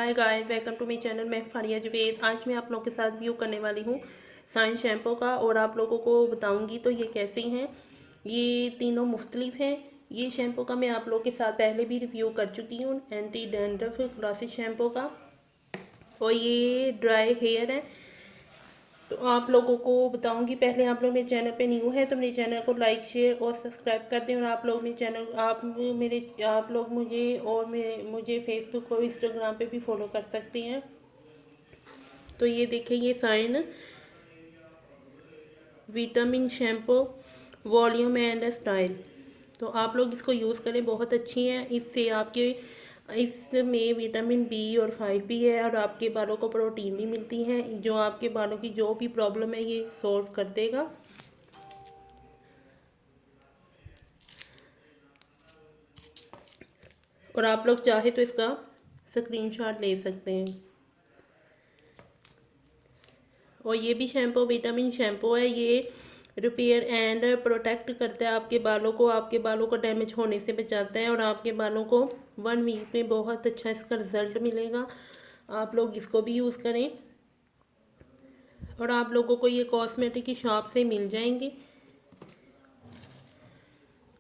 Hi guys, welcome to my channel. मैं फारिया जवेद। आज मैं आप लोगों के साथ व्यू करने वाली हूँ साइन शैम्पू का और आप लोगों को बताऊंगी तो ये कैसे हैं। ये तीनों मुख्तलिफ हैं। ये शैम्पू का मैं आप लोगों के साथ पहले भी रिव्यू कर चुकी हूँ, एंटी डैंड्रफ क्लासिक शैम्पू का। और ये ड्राई हेयर है तो आप लोगों को बताऊंगी। पहले आप लोग मेरे चैनल पे न्यू है तो मेरे चैनल को लाइक शेयर और सब्सक्राइब कर दें। और आप लोग मेरे चैनल आप लोग मुझे फेसबुक और इंस्टाग्राम पे भी फॉलो कर सकते हैं। तो ये देखें, ये shine vitamin shampoo volume and style. तो आप लोग इसको यूज़ करें, बहुत अच्छी है। इसमें विटामिन बी और 5 भी है और आपके बालों को प्रोटीन भी मिलती है, जो आपके बालों की जो भी प्रॉब्लम है ये सॉल्व कर देगा। और आप लोग चाहे तो इसका स्क्रीनशॉट ले सकते हैं। और ये भी शैम्पू विटामिन शैम्पू है। ये रिपेयर एंड प्रोटेक्ट करता है आपके बालों को डैमेज होने से बचाता है और आपके बालों को 1 वीक में बहुत अच्छा इसका रिजल्ट मिलेगा। आप लोग इसको भी यूज़ करें और आप लोगों को ये कॉस्मेटिक की शॉप से मिल जाएंगे।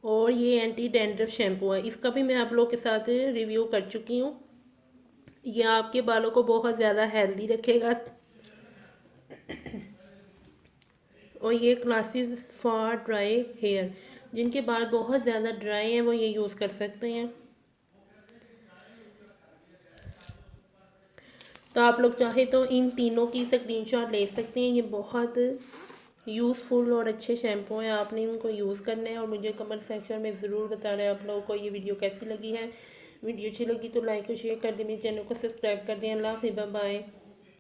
और ये एंटी डैंड्रफ शैम्पू है, इसका भी मैं आप लोगों के साथ रिव्यू कर चुकी हूँ। ये आपके बालों को बहुत ज़्यादा हेल्दी रखेगा। और ये क्लासेस फॉर ड्राई हेयर, जिनके बाल बहुत ज़्यादा ड्राई हैं वो ये यूज़ कर सकते हैं। तो आप लोग चाहे तो इन तीनों की स्क्रीनशॉट ले सकते हैं। ये बहुत यूज़फुल और अच्छे शैम्पू हैं, आपने इनको यूज़ करना है। और मुझे कमेंट सेक्शन में ज़रूर बताना है आप लोगों को ये वीडियो कैसी लगी है। वीडियो अच्छी लगी तो लाइक और शेयर कर दें, मेरे चैनल को सब्सक्राइब कर दें। अल्लाह हाफ़िज़, बाय बाय।